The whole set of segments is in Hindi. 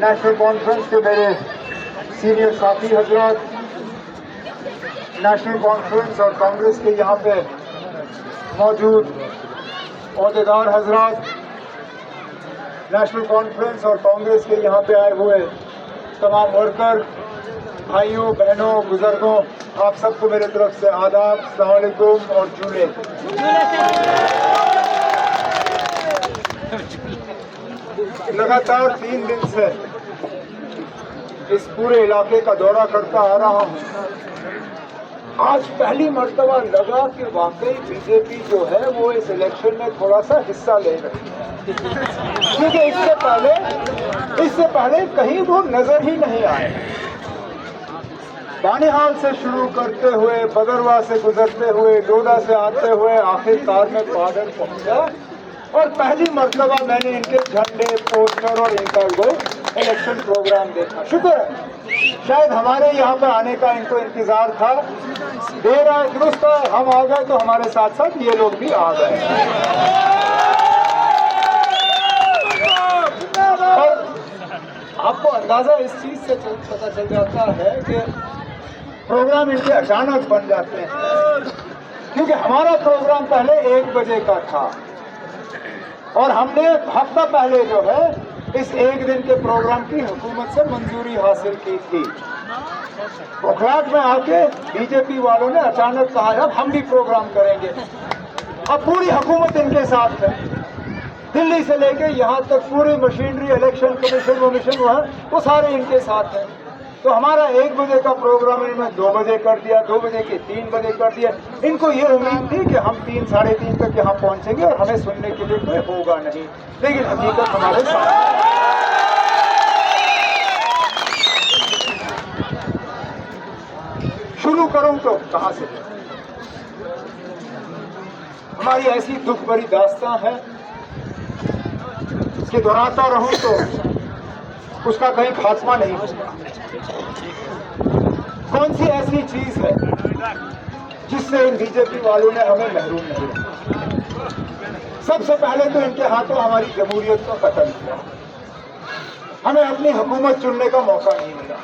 नेशनल कॉन्फ्रेंस के मेरे सीनियर साथी हजरात, नेशनल कॉन्फ्रेंस और कांग्रेस के यहाँ पे मौजूद ओहदेदार हजरात, नेशनल कॉन्फ्रेंस और कांग्रेस के यहाँ पे आए हुए तमाम वर्कर, भाइयों बहनों बुजुर्गों, आप सबको मेरे तरफ से आदाब, अस्सलाम वालेकुम और जूले। लगातार 3 दिन से इस पूरे इलाके का दौरा करता आ रहा हूँ। आज पहली मर्तबा लगा कि वाकई बीजेपी जो है वो इस इलेक्शन में थोड़ा सा हिस्सा ले रही है, क्योंकि इससे पहले कहीं वो नजर ही नहीं आए। बानिहाल से शुरू करते हुए, बदरवा से गुजरते हुए, डोडा से आते हुए आखिरकार में बॉर्डर पहुंचा और पहली मर्तबा मैंने इनके झंडे, पोस्टर और इनका वो इलेक्शन प्रोग्राम देखा। शुक्र है, शायद हमारे यहाँ पर आने का इनको इंतजार था। देर आए दुरुस्त है, हम आ गए तो हमारे साथ साथ ये लोग भी आ गए। और आपको अंदाजा इस चीज से पता चल जाता है कि प्रोग्राम इनके अचानक बन जाते हैं, क्योंकि हमारा प्रोग्राम पहले 1 बजे का था और हमने हफ्ता पहले जो है इस 1 दिन के प्रोग्राम की हुकूमत से मंजूरी हासिल की थी। बुखलाट में आके बीजेपी वालों ने अचानक कहा अब हम भी प्रोग्राम करेंगे। अब पूरी हुकूमत इनके साथ है, दिल्ली से लेके यहाँ तक पूरी मशीनरी, इलेक्शन कमीशन वो सारे इनके साथ हैं। तो हमारा 1 बजे का प्रोग्राम इन्होंने 2 बजे कर दिया, 2 बजे के 3 बजे कर दिया। इनको ये उम्मीद थी कि हम 3 साढ़े 3 तक यहाँ पहुंचेंगे और हमें सुनने के लिए कोई होगा नहीं, लेकिन हकीकत हमारे साथ। शुरू करूं तो कहां से? हमारी ऐसी दुख भरी दास्तां है कि दोहराता रहूं तो उसका कहीं खात्मा नहीं होगा। कौन सी ऐसी चीज है जिससे इन बीजेपी वालों ने हमें महरूम नहीं रखा? सबसे पहले तो इनके हाथों हमारी जमहूरियत को कत्ल किया। हमें अपनी हुकूमत चुनने का मौका नहीं मिला,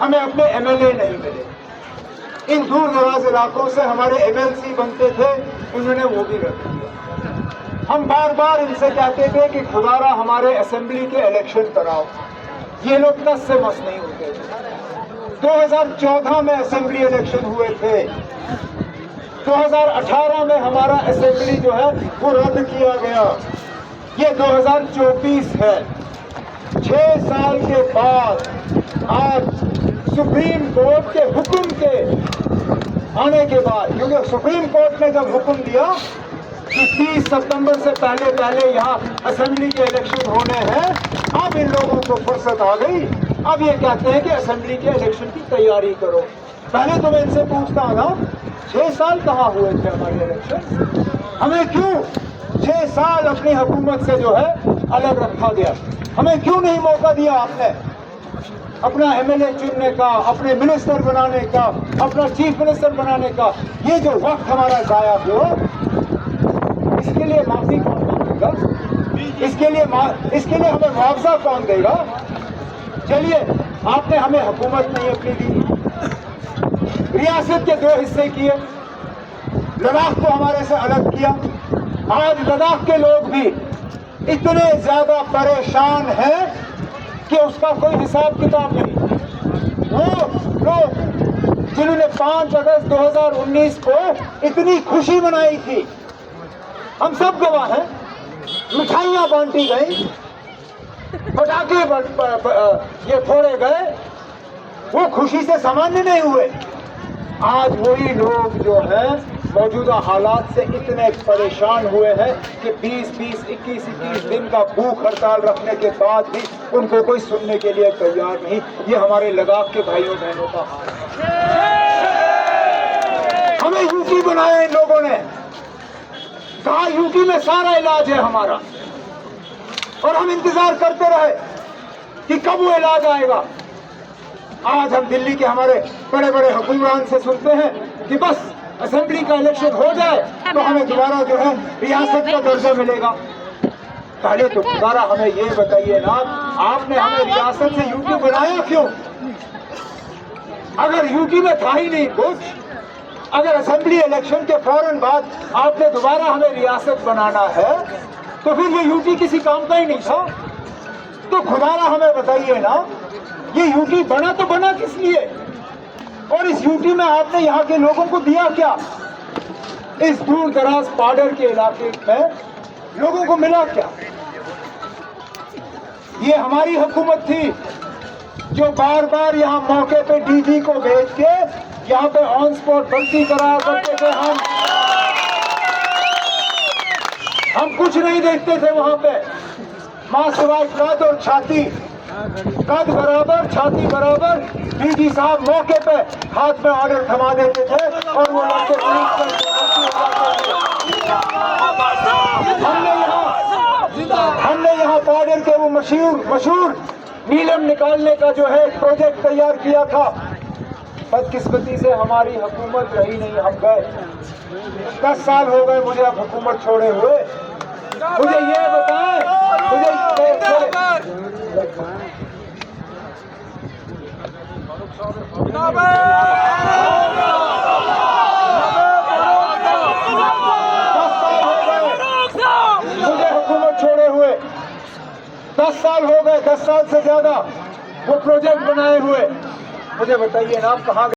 हमें अपने एमएलए नहीं मिले। इन दूर दराज इलाकों से हमारे एमएलसी बनते थे, उन्होंने वो भी रख दिया। हम बार बार इनसे कहते थे कि खुदारा हमारे असेंबली के इलेक्शन कराओ, ये लोग नस से मस नहीं होते थे। 2014 में असेंबली इलेक्शन हुए थे, 2018 में हमारा असेंबली जो है वो रद्द किया गया। ये 2024 है। 6 साल के बाद आज सुप्रीम कोर्ट के हुक्म के आने के बाद, क्योंकि सुप्रीम कोर्ट ने जब हुक्म दिया कि 30 सितंबर से पहले यहाँ असेंबली के इलेक्शन होने हैं, अब इन लोगों को फुर्सत आ गई। अब ये कहते हैं कि असेंबली के इलेक्शन की तैयारी करो। पहले तो मैं इनसे पूछता ना, 6 साल कहाँ हुए थे हमारे इलेक्शन? हमें क्यों 6 साल अपनी हुकूमत से जो है अलग रखा गया? हमें क्यों नहीं मौका दिया आपने अपना एमएलए चुनने का, अपने मिनिस्टर बनाने का, अपना चीफ मिनिस्टर बनाने का? ये जो वक्त हमारा जाया हुआ, इसके लिए माफी कौन मांगेगा? इसके लिए हमें मुआवजा कौन देगा? चलिए, आपने हमें हुकूमत नहीं अपनी दी, रियासत के 2 हिस्से किए, लद्दाख को हमारे से अलग किया। आज लद्दाख के लोग भी इतने ज्यादा परेशान हैं कि उसका कोई हिसाब किताब नहीं। वो लोग जिन्होंने 5 अगस्त 2019 को इतनी खुशी मनाई थी, हम सब गवाह हैं, मिठाइयां बांटी गई, पटाखे ये फोड़े गए, वो खुशी से सामान्य नहीं हुए। आज वही लोग जो है मौजूदा हालात से इतने परेशान हुए हैं कि 20-21 दिन का भूख हड़ताल रखने के बाद भी उनको कोई सुनने के लिए तैयार नहीं। ये हमारे लद्दाख के भाइयों बहनों का हाल है। हमें यूपी बनाया इन लोगों ने, कहा यूपी में सारा इलाज है हमारा, और हम इंतजार करते रहे कि कब वो इलाज आएगा। आज हम दिल्ली के हमारे बड़े बड़े हुक्मरान से सुनते हैं कि बस असेंबली का इलेक्शन हो जाए तो हमें दोबारा जो है रियासत का दर्जा मिलेगा। पहले तो दोबारा हमें ये बताइए ना, आपने हमें रियासत से यूटी बनाया क्यों? अगर यूटी में था ही नहीं कुछ, अगर असेंबली इलेक्शन के फौरन बाद आपने दोबारा हमें रियासत बनाना है, तो फिर ये यूटी किसी काम का ही नहीं था। तो खुदारा हमें बताइए ना, ये यूटी बना तो बना किस लिए? और इस यूटी में आपने यहाँ के लोगों को दिया क्या? इस दूर दराज बॉर्डर के इलाके में लोगों को मिला क्या? ये हमारी हुकूमत थी जो बार बार यहाँ मौके पे डीजी को भेज के यहाँ पे ऑन स्पॉट भर्ती कराया करते थे। हम कुछ नहीं देखते थे वहां पे, मां सिवाय कद और छाती, कद बराबर छाती बराबर। डीजी साहब मौके पे हाथ में ऑर्डर थमा देते थे और वो लड़के हमने यहाँ बॉर्डर के वो मशहूर नीलम निकालने का जो है प्रोजेक्ट तैयार किया था। बदकिस्मती से हमारी हुकूमत रही नहीं, हम गए। 10 साल हो गए मुझे अब हुकूमत छोड़े हुए। मुझे ये बताएं, मुझे हुकूमत छोड़े हुए 10 साल हो गए, 10 साल से ज्यादा वो प्रोजेक्ट बनाए हुए। मुझे बताइए ना, आप कहाँ